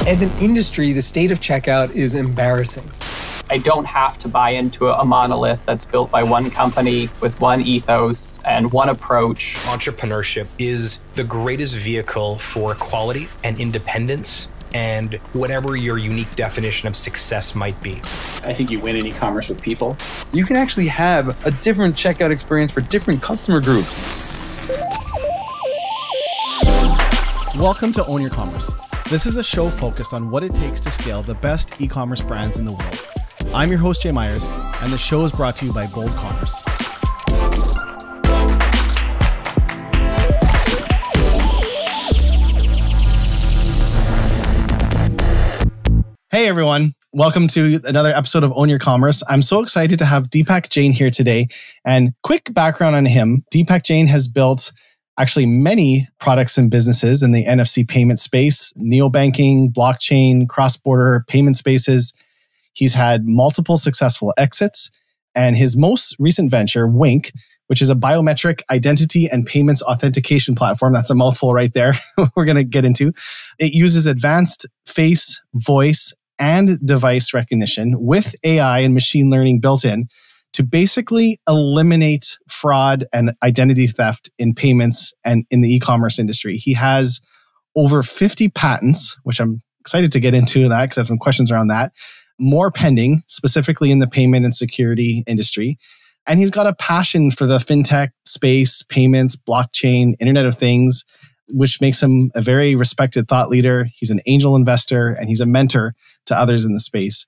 As an industry, the state of checkout is embarrassing. I don't have to buy into a monolith that's built by one company with one ethos and one approach. Entrepreneurship is the greatest vehicle for quality and independence and whatever your unique definition of success might be. I think you win in e-commerce with people. You can actually have a different checkout experience for different customer groups. Welcome to Own Your Commerce. This is a show focused on what it takes to scale the best e-commerce brands in the world. I'm your host, Jay Myers, and the show is brought to you by Bold Commerce. Hey everyone, welcome to another episode of Own Your Commerce. I'm so excited to have Deepak Jain here today. And quick background on him, Deepak Jain has built actually many products and businesses in the NFC payment space, neobanking, blockchain, cross-border payment spaces. He's had multiple successful exits, and his most recent venture, Wink, which is a biometric identity and payments authentication platform. That's a mouthful right there. We're going to get into. It uses advanced face, voice, and device recognition with AI and machine learning built in to basically eliminate fraud and identity theft in payments and in the e-commerce industry. He has over 50 patents, which I'm excited to get into that because I have some questions around that. More pending, specifically in the payment and security industry. And he's got a passion for the fintech space, payments, blockchain, Internet of Things, which makes him a very respected thought leader. He's an angel investor and he's a mentor to others in the space.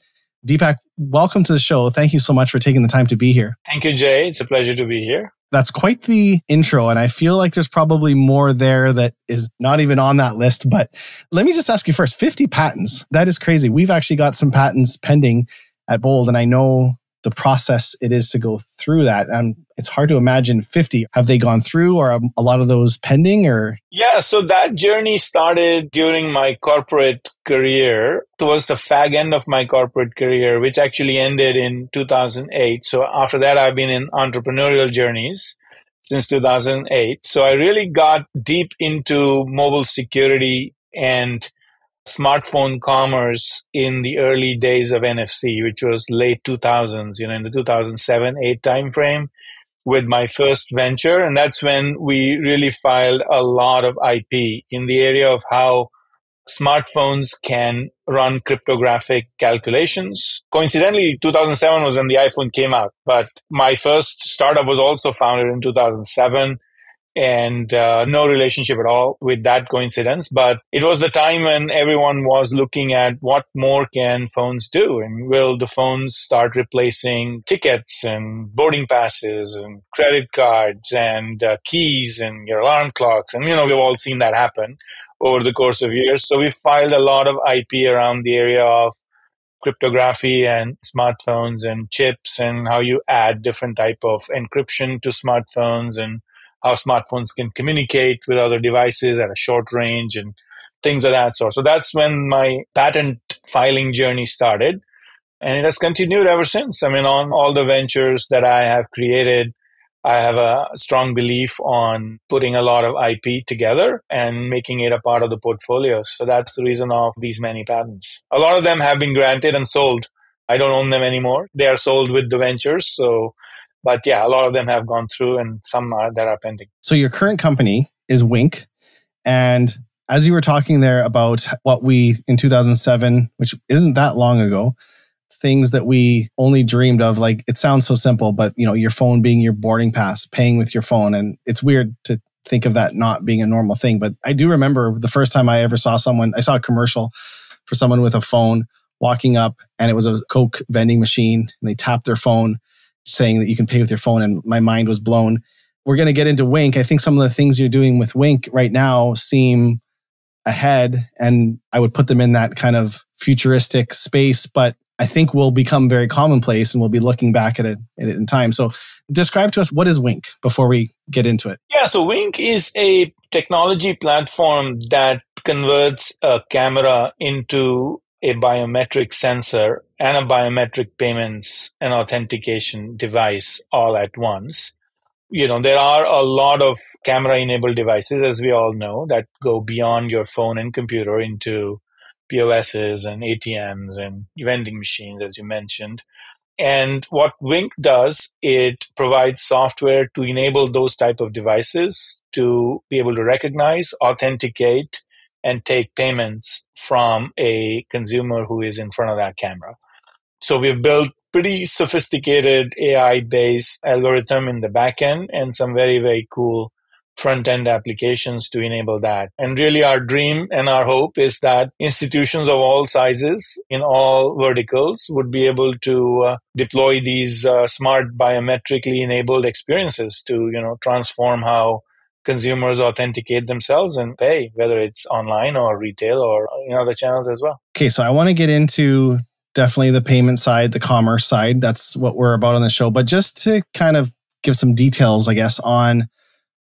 Deepak, welcome to the show. Thank you so much for taking the time to be here. Thank you, Jay. It's a pleasure to be here. That's quite the intro, and I feel like there's probably more there that is not even on that list. But let me just ask you first, 50 patents. That is crazy. We've actually got some patents pending at Bold, and I know the process it is to go through that. And it's hard to imagine 50. Have they gone through, or a lot of those pending? Or Yeah, so that journey started during my corporate career, towards the fag end of my corporate career, which actually ended in 2008. So after that, I've been in entrepreneurial journeys since 2008. So I really got deep into mobile security and smartphone commerce in the early days of NFC, which was late 2000s, in the 2007-8 timeframe with my first venture. And that's when we really filed a lot of IP in the area of how smartphones can run cryptographic calculations. Coincidentally, 2007 was when the iPhone came out, but my first startup was also founded in 2007. And no relationship at all with that coincidence. But it was the time when everyone was looking at what more can phones do? And will the phones start replacing tickets and boarding passes and credit cards and keys and your alarm clocks? And, we've all seen that happen over the course of years. So we filed a lot of IP around the area of cryptography and smartphones and chips and how you add different type of encryption to smartphones and how smartphones can communicate with other devices at a short range and things of that sort. So that's when my patent filing journey started. And it has continued ever since. On all the ventures that I have created, I have a strong belief on putting a lot of IP together and making it a part of the portfolio. So that's the reason of these many patents. A lot of them have been granted and sold. I don't own them anymore. They are sold with the ventures. But yeah, a lot of them have gone through and some that are pending. So your current company is Wink. And as you were talking there about what we, in 2007, which isn't that long ago, things that we only dreamed of, like it sounds so simple, but your phone being your boarding pass, paying with your phone. And it's weird to think of that not being a normal thing. But I do remember the first time I ever saw I saw a commercial for someone with a phone walking up, and it was a Coke vending machine, and they tapped their phone saying that you can pay with your phone, and my mind was blown. We're going to get into Wink. I think some of the things you're doing with Wink right now seem ahead, and I would put them in that kind of futuristic space, but I think will become very commonplace, and we'll be looking back at it in time. So describe to us, what is Wink before we get into it? Yeah, so Wink is a technology platform that converts a camera into a biometric sensor and a biometric payments and authentication device all at once. There are a lot of camera-enabled devices, as we all know, that go beyond your phone and computer into POSs and ATMs and vending machines, as you mentioned. And what Wink does, it provides software to enable those type of devices to be able to recognize, authenticate, and take payments from a consumer who is in front of that camera. So we've built pretty sophisticated AI-based algorithm in the back end and some very, very cool front-end applications to enable that. And really our dream and our hope is that institutions of all sizes in all verticals would be able to deploy these smart biometrically enabled experiences to, transform how consumers authenticate themselves and pay, whether it's online or retail or other channels as well. Okay, so I want to get into definitely the payment side, the commerce side. That's what we're about on the show. But just to kind of give some details, I guess, on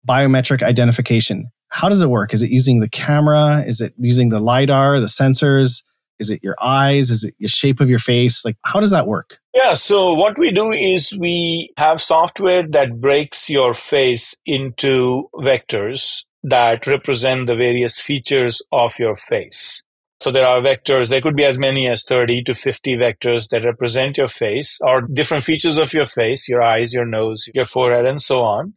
biometric identification. How does it work? Is it using the camera? Is it using the LiDAR, the sensors? Is it your eyes? Is it your shape of your face? Like, how does that work? Yeah, so what we do is we have software that breaks your face into vectors that represent the various features of your face. So there are vectors, there could be as many as 30 to 50 vectors that represent your face or different features of your face, your eyes, your nose, your forehead, and so on.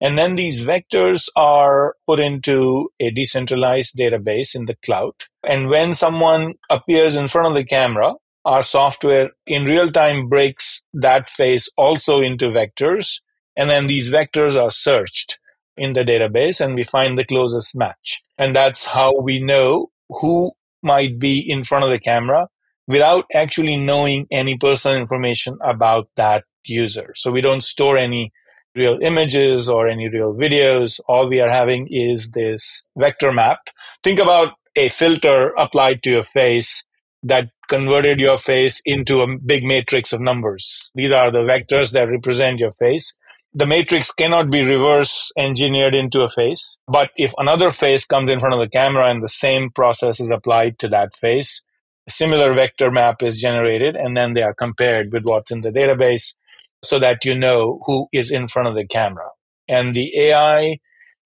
And then these vectors are put into a decentralized database in the cloud. And when someone appears in front of the camera, our software in real time breaks that face also into vectors. And then these vectors are searched in the database and we find the closest match. And that's how we know who might be in front of the camera without actually knowing any personal information about that user. So we don't store any real images or any real videos. All we are having is this vector map. Think about a filter applied to your face that converted your face into a big matrix of numbers. These are the vectors that represent your face. The matrix cannot be reverse engineered into a face, but if another face comes in front of the camera and the same process is applied to that face, a similar vector map is generated and then they are compared with what's in the database so that you know who is in front of the camera. And the AI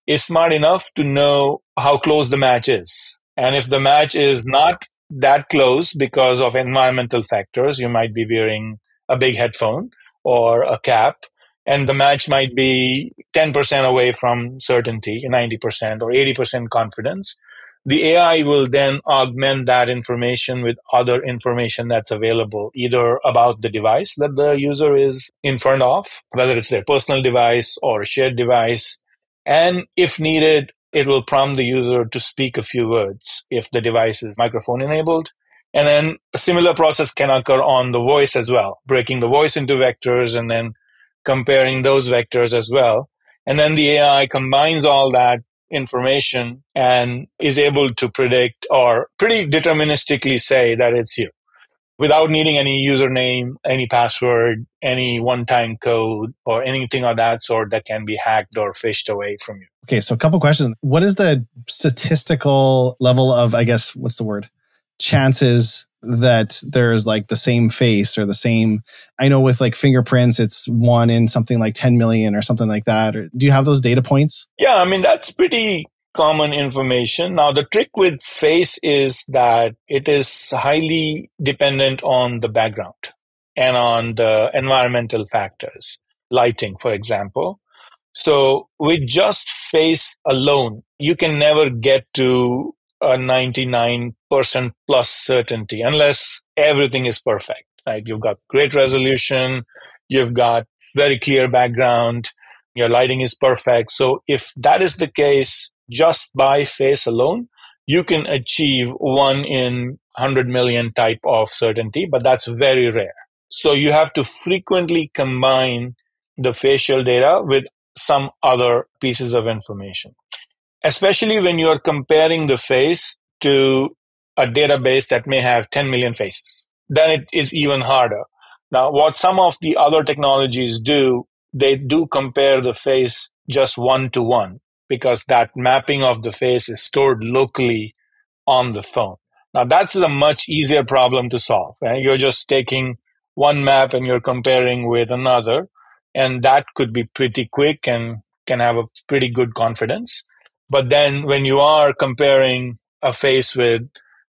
is smart enough to know how close the match is. And if the match is not that close because of environmental factors, you might be wearing a big headphone or a cap, and the match might be 10% away from certainty, 90% or 80% confidence. The AI will then augment that information with other information that's available, either about the device that the user is in front of, whether it's their personal device or a shared device. And if needed, it will prompt the user to speak a few words if the device is microphone enabled. And then a similar process can occur on the voice as well, breaking the voice into vectors and then comparing those vectors as well. And then the AI combines all that information and is able to predict or pretty deterministically say that it's you without needing any username, any password, any one-time code, or anything of that sort that can be hacked or phished away from you. Okay, so a couple questions. What is the statistical level of, I guess, what's the word? Chances that there's like the same face or the same, I know with like fingerprints, it's 1 in something like 10 million or something like that. Or do you have those data points? Yeah, I mean, that's pretty common information. Now, the trick with face is that it is highly dependent on the background and on the environmental factors, lighting, for example. So with just face alone, you can never get to a 99% plus certainty unless everything is perfect, right? You've got great resolution, you've got very clear background, your lighting is perfect. So if that is the case, just by face alone, you can achieve 1 in 100 million type of certainty, but that's very rare. So you have to frequently combine the facial data with some other pieces of information, especially when you are comparing the face to a database that may have 10 million faces. Then it is even harder. Now, what some of the other technologies do, they do compare the face just 1-to-1 because that mapping of the face is stored locally on the phone. Now, that's a much easier problem to solve. Right? You're just taking one map and you're comparing with another, and that could be pretty quick and can have a pretty good confidence. But then when you are comparing a face with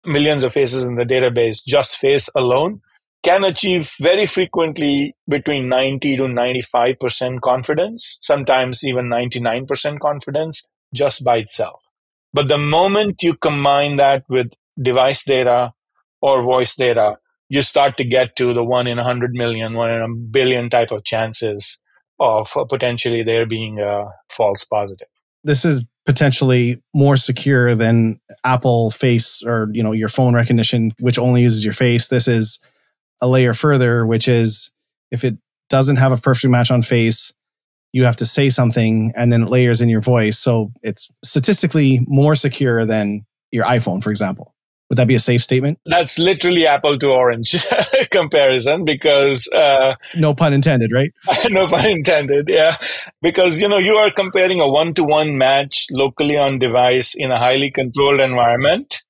millions of faces in the database, just face alone, can achieve very frequently between 90 to 95% confidence, sometimes even 99% confidence just by itself. But the moment you combine that with device data or voice data, you start to get to the 1 in 100 million, 1 in a billion type of chances of potentially there being a false positive. This is potentially more secure than Apple Face or your phone recognition, which only uses your face. This is a layer further, which is if it doesn't have a perfect match on face, you have to say something and then it layers in your voice. So it's statistically more secure than your iPhone, for example. Would that be a safe statement? That's literally apple to orange comparison because... no pun intended, right? No pun intended, yeah. Because, you are comparing a one-to-one match locally on device in a highly controlled environment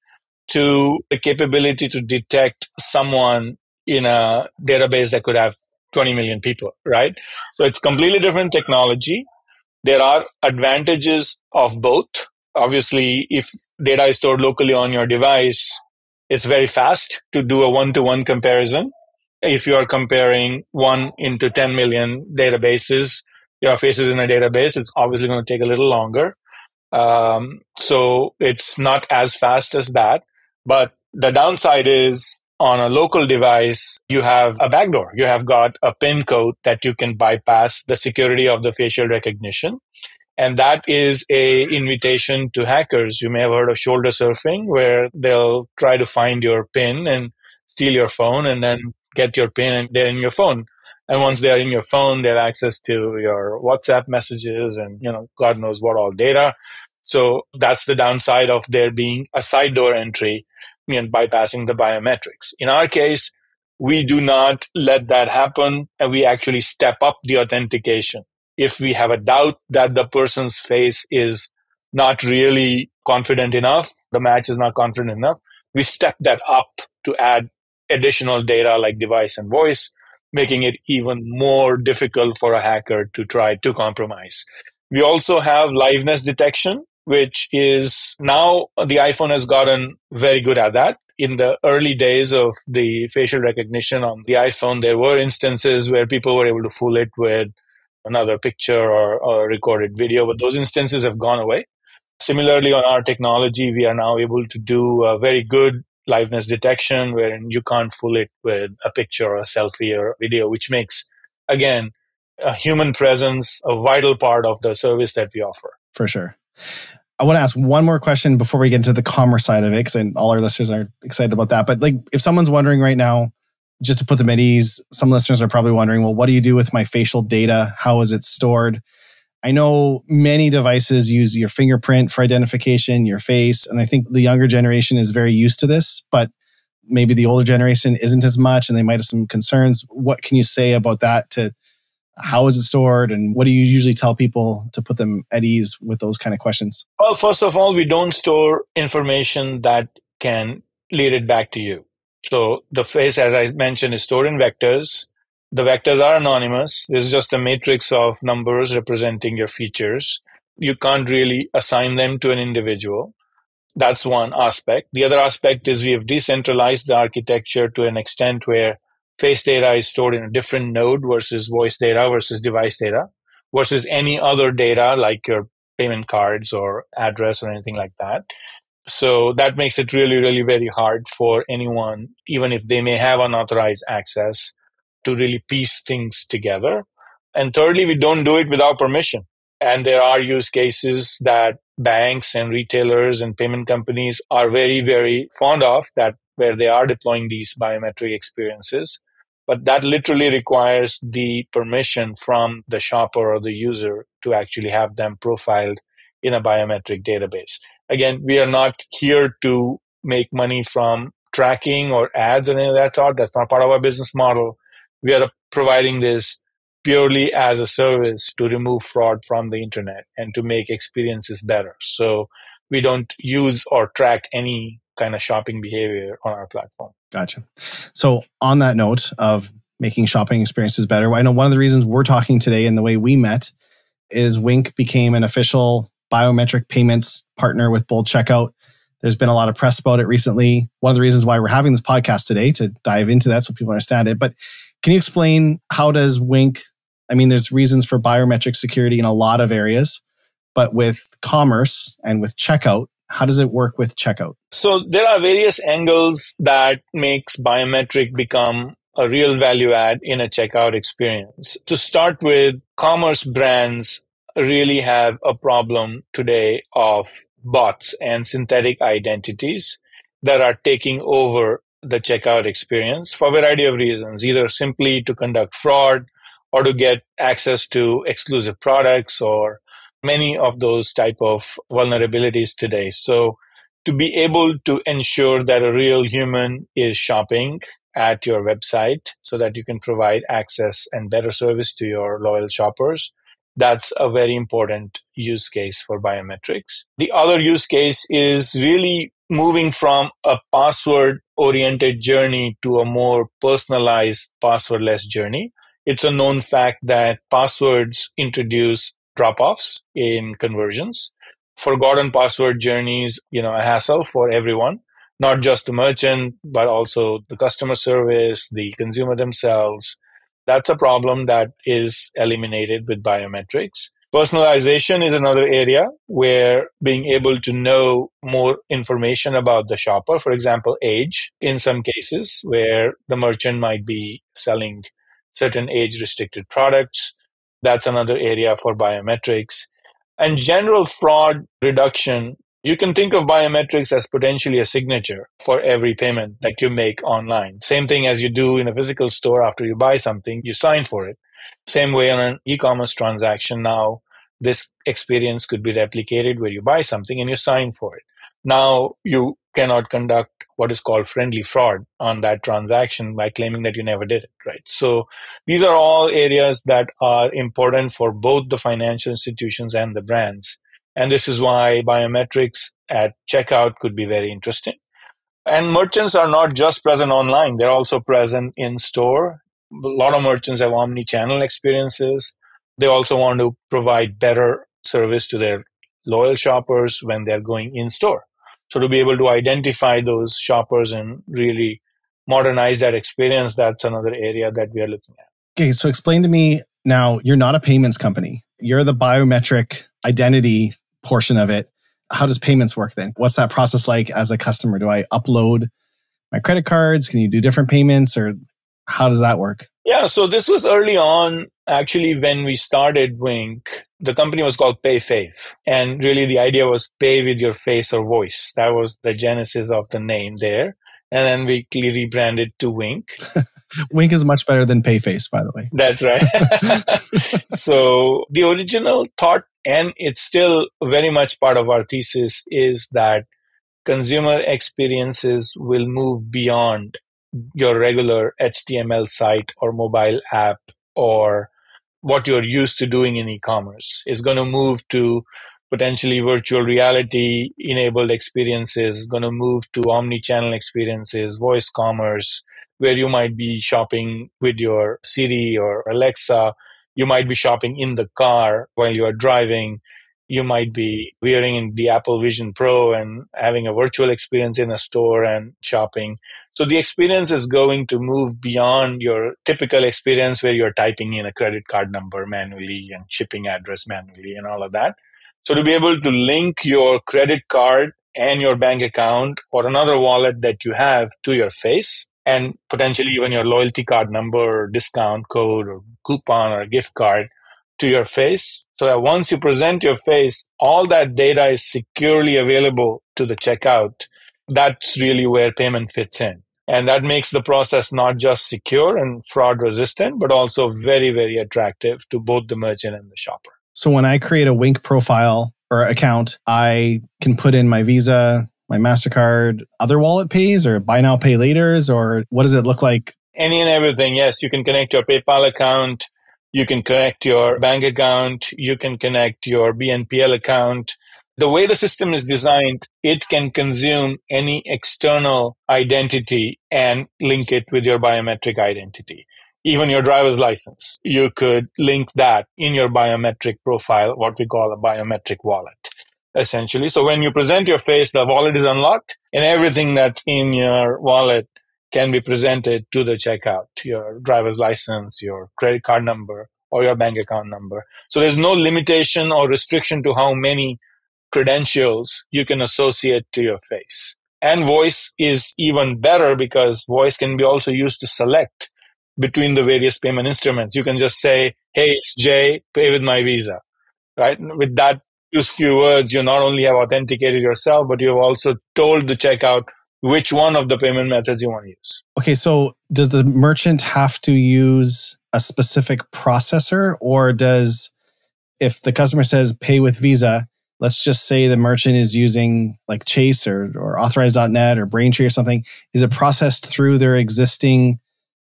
to the capability to detect someone in a database that could have 20 million people, right? So it's completely different technology. There are advantages of both. Obviously, if data is stored locally on your device, it's very fast to do a one-to-one comparison. If you are comparing 1 into 10 million databases, your faces in a database, it's obviously going to take a little longer. So it's not as fast as that. But the downside is on a local device, you have a backdoor. You have got a PIN code that you can bypass the security of the facial recognition. And that is a invitation to hackers. You may have heard of shoulder surfing, where they'll try to find your PIN and steal your phone and then get your PIN and they're in your phone. And once they're in your phone, they have access to your WhatsApp messages and, God knows what all data. So that's the downside of there being a side door entry and bypassing the biometrics. In our case, we do not let that happen and we actually step up the authentication. If we have a doubt that the person's face is not really confident enough, the match is not confident enough, we step that up to add additional data like device and voice, making it even more difficult for a hacker to try to compromise. We also have liveness detection, which is now the iPhone has gotten very good at that. In the early days of the facial recognition on the iPhone, there were instances where people were able to fool it with another picture or a recorded video, but those instances have gone away. Similarly, on our technology, we are now able to do a very good liveness detection wherein you can't fool it with a picture or a selfie or a video, which makes, again, a human presence a vital part of the service that we offer. For sure. I want to ask one more question before we get into the commerce side of it, because all our listeners are excited about that. But if someone's wondering right now, just to put them at ease, some listeners are probably wondering, well, what do you do with my facial data? How is it stored? I know many devices use your fingerprint for identification, your face, and I think the younger generation is very used to this, but maybe the older generation isn't as much and they might have some concerns. What can you say about that? How is it stored? And what do you usually tell people to put them at ease with those kind of questions? Well, first of all, we don't store information that can lead it back to you. So the face, as I mentioned, is stored in vectors. The vectors are anonymous. There's just a matrix of numbers representing your features. You can't really assign them to an individual. That's one aspect. The other aspect is we have decentralized the architecture to an extent where face data is stored in a different node versus voice data versus device data versus any other data like your payment cards or address or anything like that. So that makes it really, really very hard for anyone, even if they may have unauthorized access, to really piece things together. And thirdly, we don't do it without permission. And there are use cases that banks and retailers and payment companies are very, very fond of, that where they are deploying these biometric experiences. But that literally requires the permission from the shopper or the user to actually have them profiled in a biometric database. Again, we are not here to make money from tracking or ads or any of that sort. That's not part of our business model. We are providing this purely as a service to remove fraud from the internet and to make experiences better. So we don't use or track any kind of shopping behavior on our platform. Gotcha. So on that note of making shopping experiences better, I know one of the reasons we're talking today and the way we met is Wink became an official biometric payments partner with Bold Checkout. There's been a lot of press about it recently. One of the reasons why we're having this podcast today to dive into that so people understand it. But can you explain how does Wink, I mean, there's reasons for biometric security in a lot of areas, but with commerce and with checkout, how does it work with checkout? So there are various angles that makes biometric become a real value add in a checkout experience. To start with, commerce brands really have a problem today of bots and synthetic identities that are taking over the checkout experience for a variety of reasons, either simply to conduct fraud or to get access to exclusive products or many of those type of vulnerabilities today. So to be able to ensure that a real human is shopping at your website so that you can provide access and better service to your loyal shoppers, that's a very important use case for biometrics. The other use case is really moving from a password-oriented journey to a more personalized passwordless journey. It's a known fact that passwords introduce drop-offs in conversions. Forgotten password journeys, a hassle for everyone, not just the merchant, but also the customer service, the consumer themselves. That's a problem that is eliminated with biometrics. Personalization is another area where being able to know more information about the shopper, for example, age, in some cases where the merchant might be selling certain age-restricted products. That's another area for biometrics. And general fraud reduction, you can think of biometrics as potentially a signature for every payment that you make online. Same thing as you do in a physical store after you buy something, you sign for it. Same way on an e-commerce transaction now, this experience could be replicated where you buy something and you sign for it. Now you cannot conduct what is called friendly fraud on that transaction by claiming that you never did it, right? So these are all areas that are important for both the financial institutions and the brands. And this is why biometrics at checkout could be very interesting. And merchants are not just present online, they're also present in store. A lot of merchants have omni-channel experiences. They also want to provide better service to their loyal shoppers when they're going in store. So to be able to identify those shoppers and really modernize that experience, that's another area that we are looking at. Okay, so explain to me now, you're not a payments company. You're the biometric identity portion of it. How does payments work then? What's that process like as a customer? Do I upload my credit cards? Can you do different payments, or how does that work? Yeah, so this was early on. Actually, when we started Wink, the company was called PayFave. And really the idea was pay with your face or voice. That was the genesis of the name there. And then we clearly rebranded to Wink. Wink is much better than PayFace, by the way. That's right. So the original thought, and it's still very much part of our thesis, is that consumer experiences will move beyond your regular HTML site or mobile app or what you're used to doing in e-commerce. It's going to move to potentially virtual reality enabled experiences, going to move to omni-channel experiences, voice commerce, where you might be shopping with your Siri or Alexa. You might be shopping in the car while you are driving. You might be wearing the Apple Vision Pro and having a virtual experience in a store and shopping. So the experience is going to move beyond your typical experience where you're typing in a credit card number manually and shipping address manually and all of that. So to be able to link your credit card and your bank account or another wallet that you have to your face, and potentially even your loyalty card number or discount code or coupon or gift card to your face, so that once you present your face, all that data is securely available to the checkout. That's really where payment fits in. And that makes the process not just secure and fraud resistant, but also very, very attractive to both the merchant and the shopper. So when I create a Wink profile or account, I can put in my Visa, my MasterCard, other wallet pays or buy now, pay laters, or what does it look like? Any and everything. Yes, you can connect your PayPal account. You can connect your bank account. You can connect your BNPL account. The way the system is designed, it can consume any external identity and link it with your biometric identity. Even your driver's license, you could link that in your biometric profile, what we call a biometric wallet. essentially. So when you present your face, the wallet is unlocked and everything that's in your wallet can be presented to the checkout, your driver's license, your credit card number, or your bank account number. So there's no limitation or restriction to how many credentials you can associate to your face. And voice is even better because voice can be also used to select between the various payment instruments. You can just say, hey, it's Jay, pay with my Visa, right? With that use few words, you not only have authenticated yourself, but you've also told the checkout which one of the payment methods you want to use. Okay, so does the merchant have to use a specific processor, or if the customer says pay with Visa, let's just say the merchant is using like Chase or Authorize.net or Braintree or something, is it processed through their existing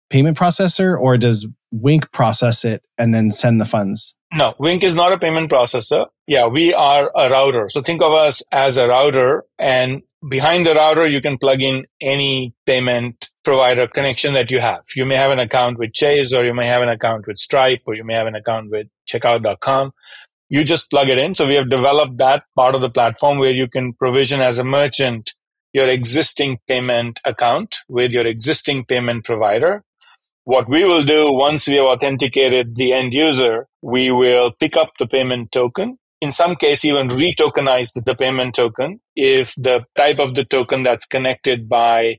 payment processor, or does Wink process it and then send the funds? No, Wink is not a payment processor. Yeah, we are a router. So think of us as a router, and behind the router, you can plug in any payment provider connection that you have. You may have an account with Chase, or you may have an account with Stripe, or you may have an account with checkout.com. You just plug it in. So we have developed that part of the platform where you can provision as a merchant your existing payment account with your existing payment provider. What we will do once we have authenticated the end user, we will pick up the payment token. In some case, even retokenize the payment token. If the type of the token that's connected by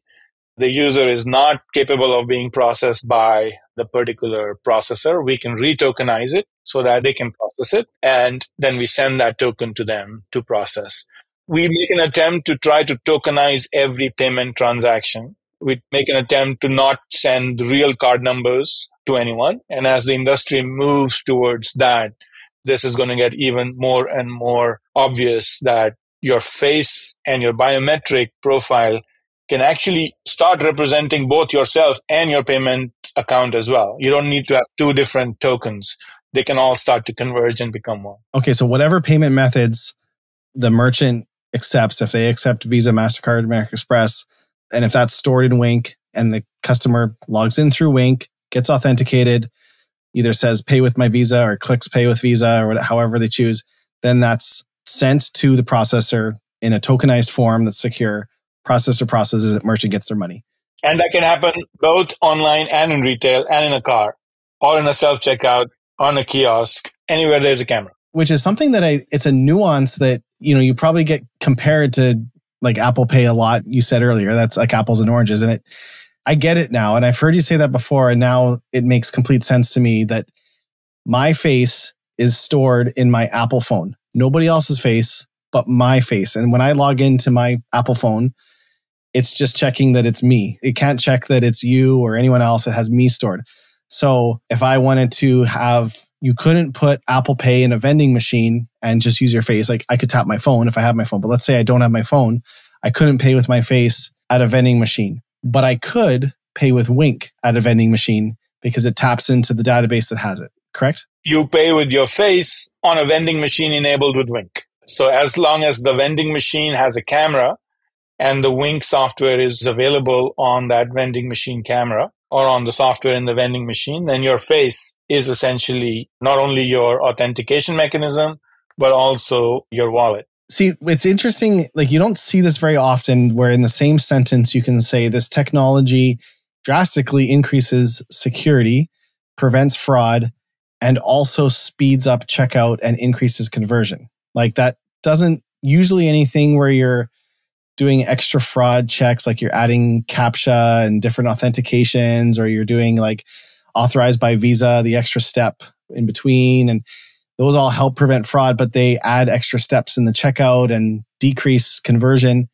the user is not capable of being processed by the particular processor, we can retokenize it so that they can process it. And then we send that token to them to process. We make an attempt to try to tokenize every payment transaction. We make an attempt to not send real card numbers to anyone. And as the industry moves towards that, this is going to get even more and more obvious that your face and your biometric profile can actually start representing both yourself and your payment account as well. You don't need to have two different tokens. They can all start to converge and become one. Okay, so whatever payment methods the merchant accepts, if they accept Visa, MasterCard, American Express, and if that's stored in Wink and the customer logs in through Wink, gets authenticated, either says pay with my Visa or clicks pay with Visa or however they choose, then that's sent to the processor in a tokenized form that's secure. Processor processes it, merchant gets their money. And that can happen both online and in retail and in a car or in a self-checkout, on a kiosk, anywhere there's a camera. Which is something that it's a nuance that, you probably get compared to like Apple Pay a lot. You said earlier, that's like apples and oranges. And I get it now. And I've heard you say that before. And now it makes complete sense to me that my face is stored in my Apple phone. Nobody else's face, but my face. And when I log into my Apple phone, it's just checking that it's me. It can't check that it's you or anyone else. It has me stored. So if I wanted to you couldn't put Apple Pay in a vending machine and just use your face. Like I could tap my phone if I have my phone, but let's say I don't have my phone. I couldn't pay with my face at a vending machine, but I could pay with Wink at a vending machine because it taps into the database that has it, correct? You pay with your face on a vending machine enabled with Wink. So as long as the vending machine has a camera and the Wink software is available on that vending machine camera or on the software in the vending machine, then your face is essentially not only your authentication mechanism, but also your wallet. See, it's interesting. Like you don't see this very often where in the same sentence, you can say this technology drastically increases security, prevents fraud, and also speeds up checkout and increases conversion. Like that doesn't usually anything where you're doing extra fraud checks, like you're adding CAPTCHA and different authentications, or you're doing like authorized by Visa, the extra step in between. And those all help prevent fraud, but they add extra steps in the checkout and decrease conversion.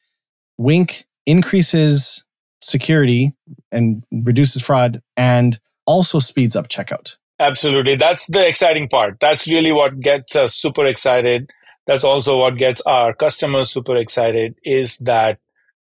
Wink increases security and reduces fraud and also speeds up checkout. Absolutely. That's the exciting part. That's really what gets us super excited. That's also what gets our customers super excited, is that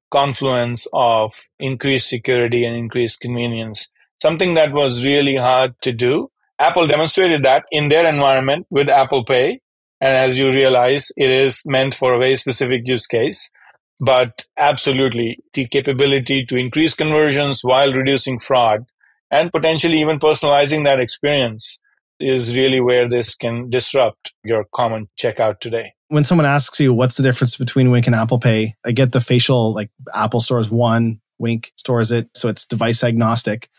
confluence of increased security and increased convenience, something that was really hard to do. Apple demonstrated that in their environment with Apple Pay. And as you realize, it is meant for a very specific use case. But absolutely, the capability to increase conversions while reducing fraud and potentially even personalizing that experience is really where this can disrupt your common checkout today. when someone asks you what's the difference between Wink and Apple Pay, I get the facial, like Apple stores one, Wink stores it, so it's device agnostic.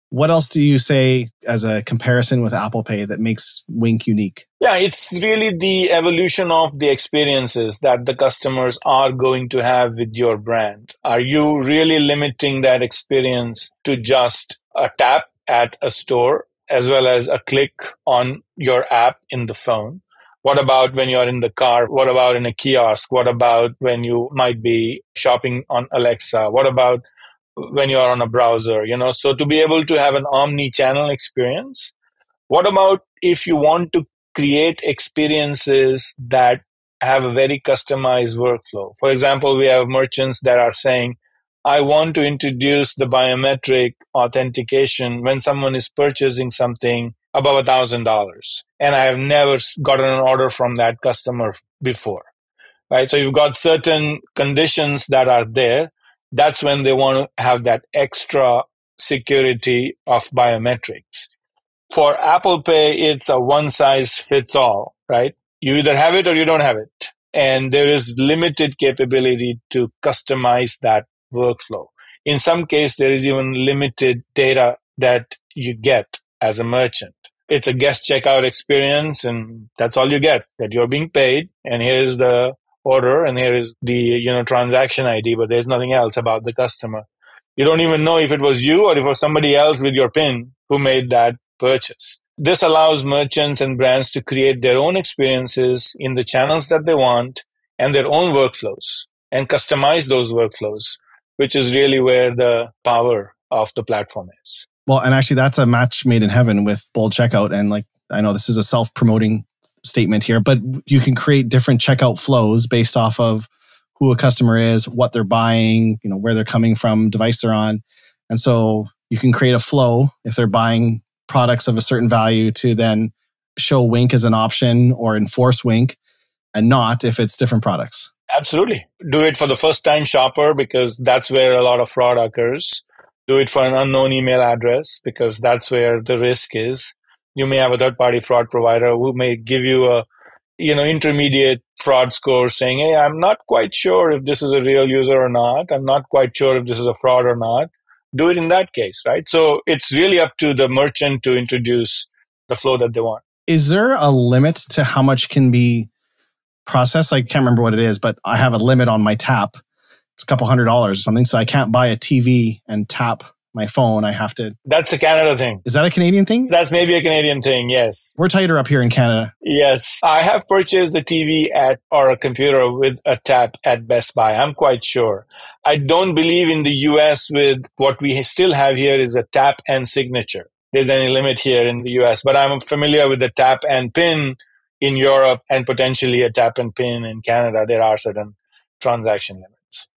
What else do you say as a comparison with Apple Pay that makes Wink unique? Yeah, it's really the evolution of the experiences that the customers are going to have with your brand. Are you really limiting that experience to just a tap at a store as well as a click on your app in the phone? What about when you're in the car? What about in a kiosk? What about when you might be shopping on Alexa? What about when you're on a browser? So to be able to have an omni-channel experience. What about if you want to create experiences that have a very customized workflow? For example, we have merchants that are saying, I want to introduce the biometric authentication when someone is purchasing something above $1,000. And I have never gotten an order from that customer before, right? So you've got certain conditions that are there. That's when they want to have that extra security of biometrics. For Apple Pay, it's a one size fits all, right? You either have it or you don't have it. And there is limited capability to customize that workflow. In some case, there is even limited data that you get as a merchant. It's a guest checkout experience, and that's all you get, that you're being paid, and here's the order, and here is the transaction ID, but there's nothing else about the customer. You don't even know if it was you or if it was somebody else with your PIN who made that purchase. This allows merchants and brands to create their own experiences in the channels that they want and their own workflows and customize those workflows, which is really where the power of the platform is. Well, and actually that's a match made in heaven with Bold Checkout. And like, I know this is a self-promoting statement here, but you can create different checkout flows based off of who a customer is, what they're buying, where they're coming from, device they're on. And so you can create a flow if they're buying products of a certain value to then show Wink as an option or enforce Wink, and not if it's different products. Absolutely. Do it for the first time shopper because that's where a lot of fraud occurs. Do it for an unknown email address because that's where the risk is. You may have a third-party fraud provider who may give you a intermediate fraud score saying, hey, I'm not quite sure if this is a real user or not. I'm not quite sure if this is a fraud or not. Do it in that case, right? So it's really up to the merchant to introduce the flow that they want. Is there a limit to how much can be processed? I can't remember what it is, but I have a limit on my tap. It's a couple $100 or something. So I can't buy a TV and tap my phone. I have to. That's a Canada thing. Is that a Canadian thing? That's maybe a Canadian thing, yes. We're tighter up here in Canada. Yes. I have purchased a TV or a computer with a tap at Best Buy. I'm quite sure. I don't believe in the US with what we still have here is a tap and signature. There's any limit here in the US, but I'm familiar with the tap and PIN in Europe and potentially a tap and PIN in Canada. There are certain transaction limits.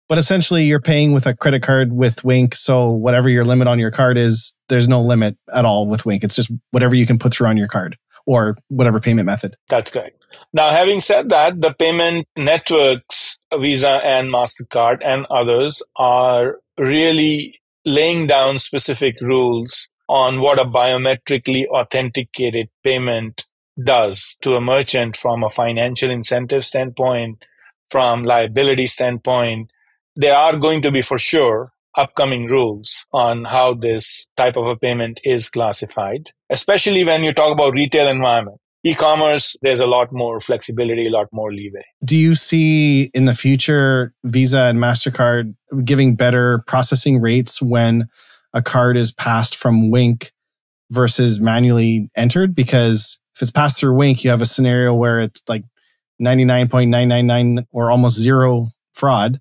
But essentially, you're paying with a credit card with Wink. So whatever your limit on your card is, there's no limit at all with Wink. It's just whatever you can put through on your card or whatever payment method. That's correct. Now, having said that, the payment networks, Visa and MasterCard and others, are really laying down specific rules on what a biometrically authenticated payment does to a merchant from a financial incentive standpoint, from liability standpoint. There are going to be, for sure, upcoming rules on how this type of a payment is classified, especially when you talk about retail environment. E-commerce, there's a lot more flexibility, a lot more leeway. Do you see in the future Visa and MasterCard giving better processing rates when a card is passed from Wink versus manually entered? Because if it's passed through Wink, you have a scenario where it's like 99.999 or almost zero fraud.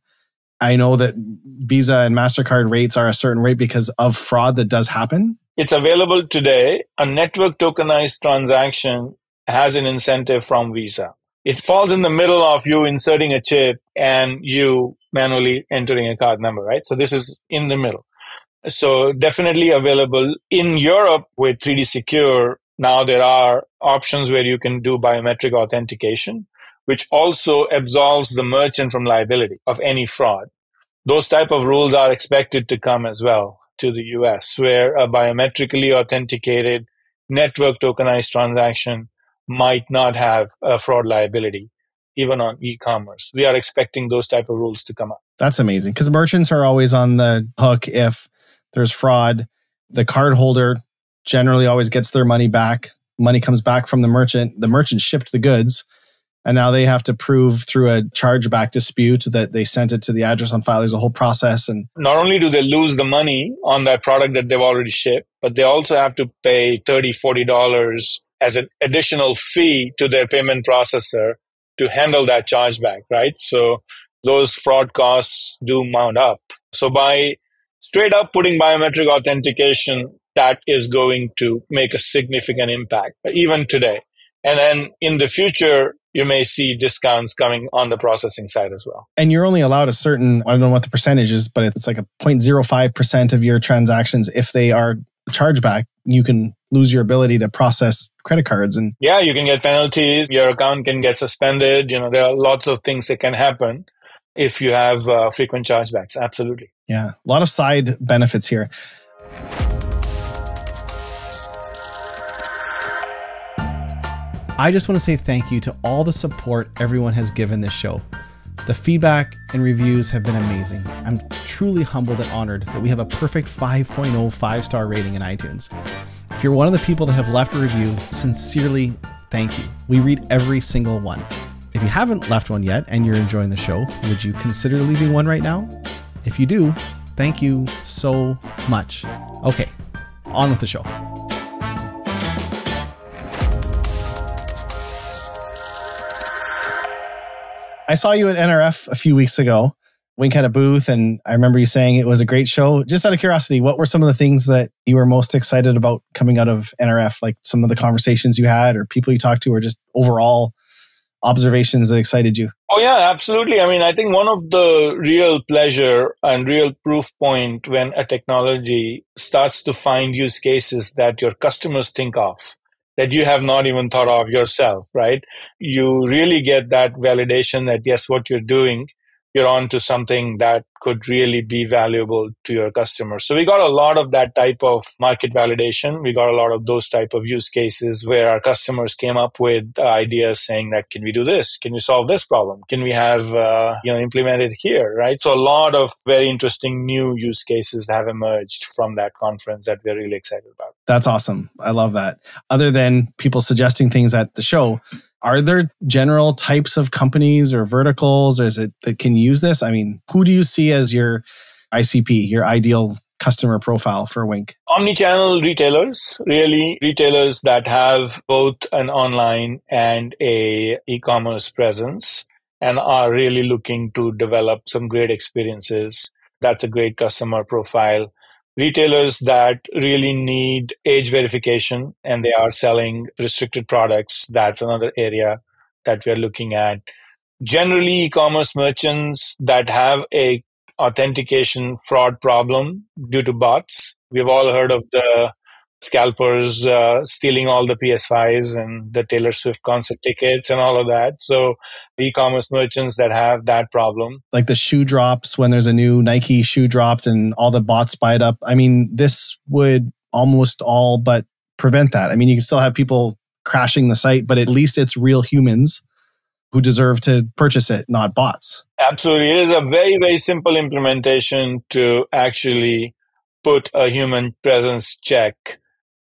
I know that Visa and MasterCard rates are a certain rate because of fraud that does happen. It's available today. A network tokenized transaction has an incentive from Visa. It falls in the middle of you inserting a chip and you manually entering a card number, right? So this is in the middle. So definitely available. In Europe with 3D Secure, now there are options where you can do biometric authentication, which also absolves the merchant from liability of any fraud. Those type of rules are expected to come as well to the US, where a biometrically authenticated network tokenized transaction might not have a fraud liability. even on e-commerce. We are expecting those type of rules to come up. That's amazing because merchants are always on the hook if there's fraud. The card holder generally always gets their money back. Money comes back from the merchant. The merchant shipped the goods, and now they have to prove through a chargeback dispute that they sent it to the address on file. There's a whole process. And not only do they lose the money on that product that they've already shipped, but they also have to pay $30, $40 as an additional fee to their payment processor to handle that chargeback, right? So those fraud costs do mount up. So by straight up putting biometric authentication, that is going to make a significant impact, even today. And then in the future, you may see discounts coming on the processing side as well. And you're only allowed a certain, I don't know what the percentage is, but it's like a 0.05% of your transactions. If they are chargeback, you can lose your ability to process credit cards. And yeah, you can get penalties. Your account can get suspended. There are lots of things that can happen if you have frequent chargebacks. Absolutely. Yeah, a lot of side benefits here. I just want to say thank you to all the support everyone has given this show. The feedback and reviews have been amazing. I'm truly humbled and honored that we have a perfect 5.0 5-star rating in iTunes. If you're one of the people that have left a review, sincerely, thank you. We read every single one. If you haven't left one yet and you're enjoying the show, would you consider leaving one right now? If you do, thank you so much. Okay, on with the show. I saw you at NRF a few weeks ago. Wink had a booth, and I remember you saying it was a great show. Just out of curiosity, what were some of the things that you were most excited about coming out of NRF? Like some of the conversations you had or people you talked to, or just overall observations that excited you? Oh, yeah, absolutely. I mean, I think one of the real pleasure and real proof point when a technology starts to find use cases that your customers think of, that you have not even thought of yourself, right? You really get that validation that, yes, what you're doing, you're on to something that could really be valuable to your customers. So we got a lot of that type of market validation. We got a lot of those type of use cases where our customers came up with ideas saying that, can we do this? Can we solve this problem? Can we have, implement it here, right? So a lot of very interesting new use cases have emerged from that conference that we're really excited about. That's awesome. I love that. Other than people suggesting things at the show, are there general types of companies or verticals, or is it that can use this? I mean, who do you see as your ICP, your ideal customer profile for Wink? Omnichannel retailers, really retailers that have both an online and a e-commerce presence and are really looking to develop some great experiences. That's a great customer profile. Retailers that really need age verification and they are selling restricted products. That's another area that we're looking at. Generally, e-commerce merchants that have a authentication fraud problem due to bots. We've all heard of the scalpers stealing all the PS5s and the Taylor Swift concert tickets and all of that. So e-commerce merchants that have that problem. Like the shoe drops, when there's a new Nike shoe dropped and all the bots buy it up. I mean, this would almost all but prevent that. I mean, you can still have people crashing the site, but at least it's real humans who deserve to purchase it, not bots. Absolutely. It is a very, very simple implementation to actually put a human presence check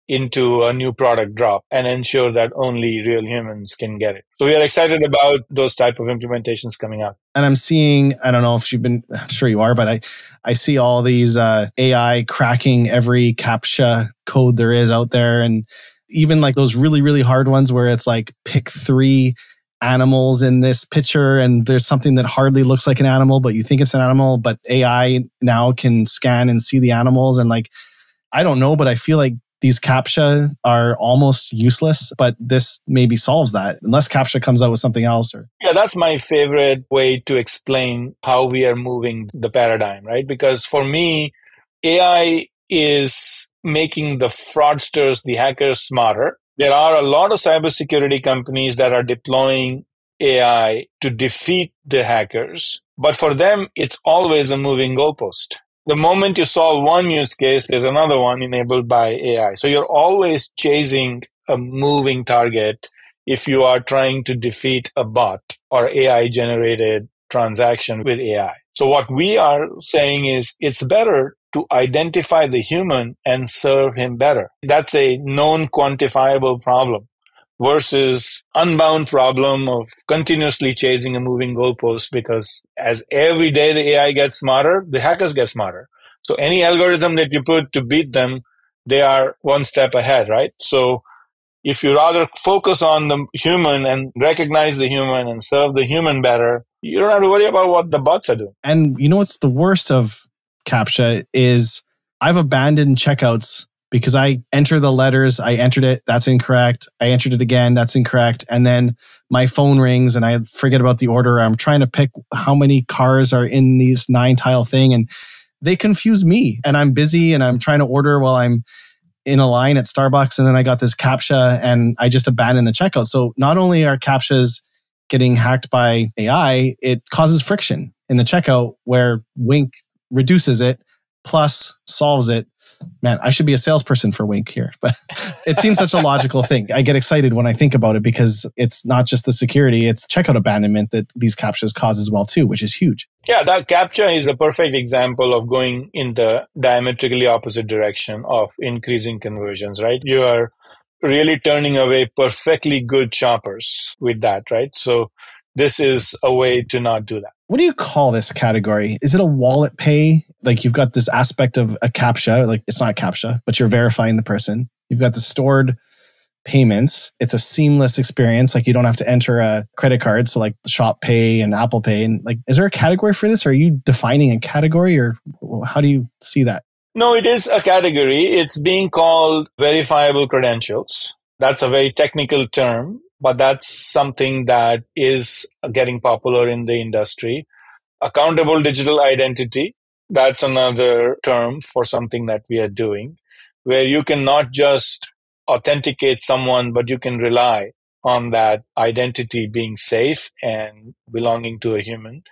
into a new product drop and ensure that only real humans can get it. So we are excited about those type of implementations coming up. And I'm seeing, I don't know if you've been, I'm sure you are, but I see all these AI cracking every CAPTCHA code there is out there. And even like those really, really hard ones where it's like pick 3 animals in this picture and there's something that hardly looks like an animal, but you think it's an animal, but AI now can scan and see the animals. And like, I don't know, but I feel like these CAPTCHA are almost useless, but this maybe solves that unless CAPTCHA comes out with something else. Yeah, that's my favorite way to explain how we are moving the paradigm, right? Because for me, AI is making the fraudsters, the hackers smarter. There are a lot of cybersecurity companies that are deploying AI to defeat the hackers. But for them, it's always a moving goalpost. The moment you solve one use case, there's another one enabled by AI. So you're always chasing a moving target if you are trying to defeat a bot. or AI generated transaction with AI. So what we are saying is it's better to identify the human and serve him better. That's a known quantifiable problem versus unbound problem of continuously chasing a moving goalpost, because as every day the AI gets smarter, the hackers get smarter. So any algorithm that you put to beat them, they are one step ahead, right? So if you rather focus on the human and recognize the human and serve the human better, you don't have to worry about what the bots are doing. And you know what's the worst of CAPTCHA is I've abandoned checkouts because I enter the letters, I entered it, that's incorrect. I entered it again, that's incorrect. And then my phone rings and I forget about the order. I'm trying to pick how many cars are in these 9-tile thing and they confuse me. And I'm busy and I'm trying to order while I'm in a line at Starbucks, and then I got this CAPTCHA and I just abandoned the checkout. So not only are CAPTCHAs getting hacked by AI, it causes friction in the checkout where Wink reduces it plus solves it. Man, I should be a salesperson for Wink here, but it seems such a logical thing. I get excited when I think about it because it's not just the security, it's checkout abandonment that these CAPTCHAs cause as well too, which is huge. Yeah, that CAPTCHA is a perfect example of going in the diametrically opposite direction of increasing conversions, right? You are really turning away perfectly good shoppers with that, right? So this is a way to not do that. What do you call this category? Is it a wallet pay? Like you've got this aspect of a CAPTCHA, like it's not CAPTCHA, but you're verifying the person. You've got the stored payments. It's a seamless experience. Like you don't have to enter a credit card. So like Shop Pay and Apple Pay. And like, is there a category for this? Are you defining a category or how do you see that? No, it is a category. It's being called verifiable credentials. That's a very technical term, but that's something that is getting popular in the industry. Accountable digital identity, that's another term for something that we are doing, where you can not just authenticate someone, but you can rely on that identity being safe and belonging to a human.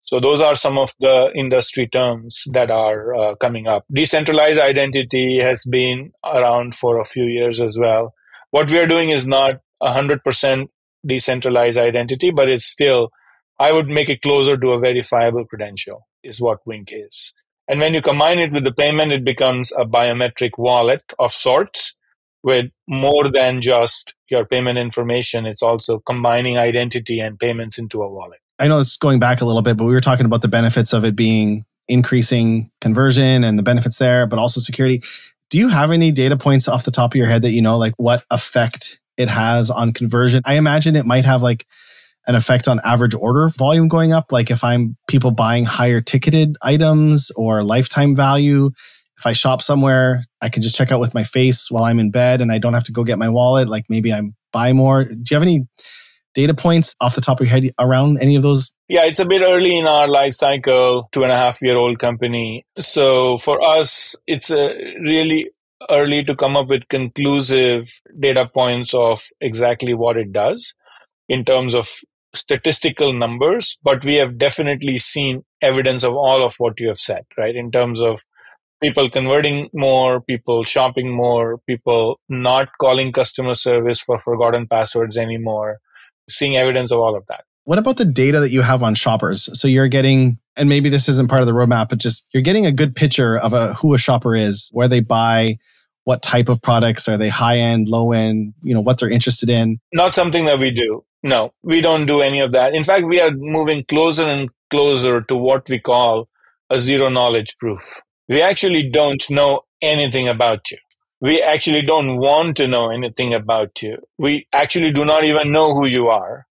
So those are some of the industry terms that are coming up. Decentralized identity has been around for a few years as well. What we are doing is not 100% decentralized identity, but it's still, I would make it closer to a verifiable credential is what Wink is. And when you combine it with the payment, it becomes a biometric wallet of sorts with more than just your payment information. It's also combining identity and payments into a wallet. I know it's going back a little bit, but we were talking about the benefits of it being increasing conversion and the benefits there, but also security. Do you have any data points off the top of your head that you know, like what effect it has on conversion? I imagine it might have like an effect on average order volume going up. Like if I'm people buying higher ticketed items or lifetime value, if I shop somewhere, I can just check out with my face while I'm in bed and I don't have to go get my wallet. Like maybe I buy more. Do you have any data points off the top of your head around any of those? Yeah, it's a bit early in our life cycle, 2.5-year-old company. So for us, it's really early to come up with conclusive data points of exactly what it does in terms of statistical numbers, but we have definitely seen evidence of all of what you have said, right? In terms of people converting more, people shopping more, people not calling customer service for forgotten passwords anymore, seeing evidence of all of that. What about the data that you have on shoppers? So you're getting, and maybe this isn't part of the roadmap, but just you're getting a good picture of who a shopper is, where they buy, what type of products, are they high end, low end, what they're interested in? Not something that we do. No, we don't do any of that. In fact, we are moving closer and closer to what we call a zero knowledge proof. We actually don't know anything about you. We actually don't want to know anything about you. We actually do not even know who you are.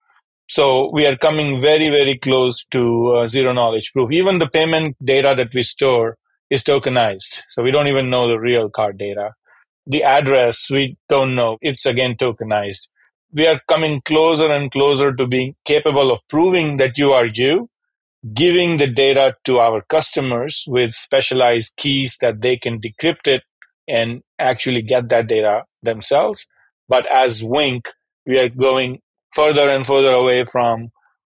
So we are coming very, very close to zero knowledge proof. Even the payment data that we store is tokenized. So we don't even know the real card data. The address, we don't know. It's again tokenized. We are coming closer and closer to being capable of proving that you are you, giving the data to our customers with specialized keys that they can decrypt it and actually get that data themselves. But as Wink, we are going further and further away from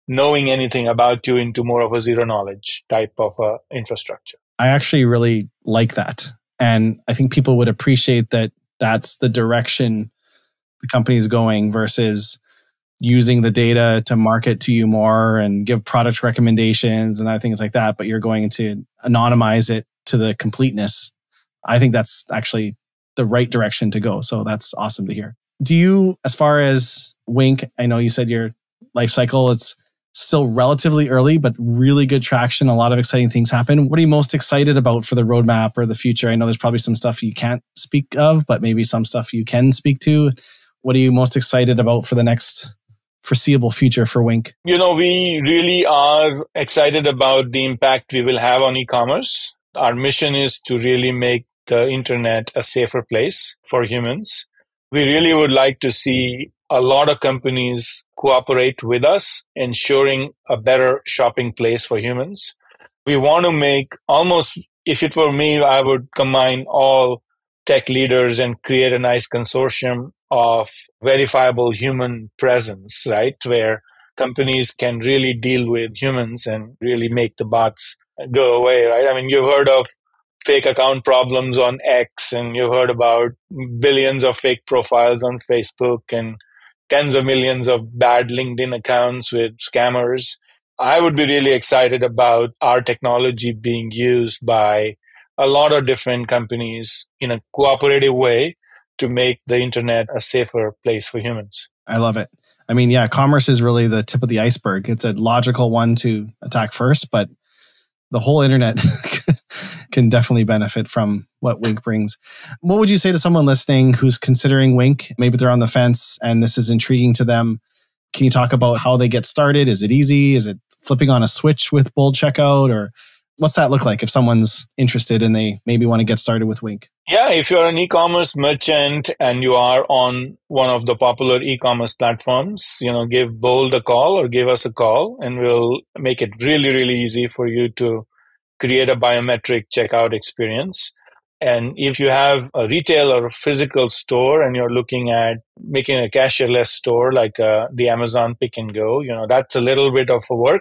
knowing anything about you into more of a zero knowledge type of infrastructure. I actually really like that. And I think people would appreciate that that's the direction the company is going versus using the data to market to you more and give product recommendations and other things like that, but you're going to anonymize it to the completeness. I think that's actually the right direction to go. So that's awesome to hear. Do you, as far as Wink, I know you said your life cycle, it's still relatively early, but really good traction. A lot of exciting things happen. What are you most excited about for the roadmap or the future? I know there's probably some stuff you can't speak of, but maybe some stuff you can speak to. What are you most excited about for the next foreseeable future for Wink? We really are excited about the impact we will have on e-commerce. Our mission is to really make the internet a safer place for humans. We really would like to see a lot of companies cooperate with us, ensuring a better shopping place for humans. We want to make almost, if it were me, I would combine all tech leaders and create a nice consortium of verifiable human presence, right? Where companies can really deal with humans and really make the bots go away, right? I mean, you've heard of fake account problems on X, and you've heard about billions of fake profiles on Facebook and tens of millions of bad LinkedIn accounts with scammers. I would be really excited about our technology being used by a lot of different companies in a cooperative way to make the internet a safer place for humans. I love it. I mean, yeah, commerce is really the tip of the iceberg. It's a logical one to attack first, but the whole internet can definitely benefit from what Wink brings. What would you say to someone listening who's considering Wink? Maybe they're on the fence and this is intriguing to them. Can you talk about how they get started? Is it easy? Is it flipping on a switch with bold checkout? Or what's that look like if someone's interested and they maybe want to get started with Wink? Yeah, if you're an e-commerce merchant and you are on one of the popular e-commerce platforms, give Bold a call or give us a call, and we'll make it really, really easy for you to create a biometric checkout experience. And if you have a retail or a physical store and you're looking at making a cashierless store like the Amazon Pick and Go, that's a little bit of a work.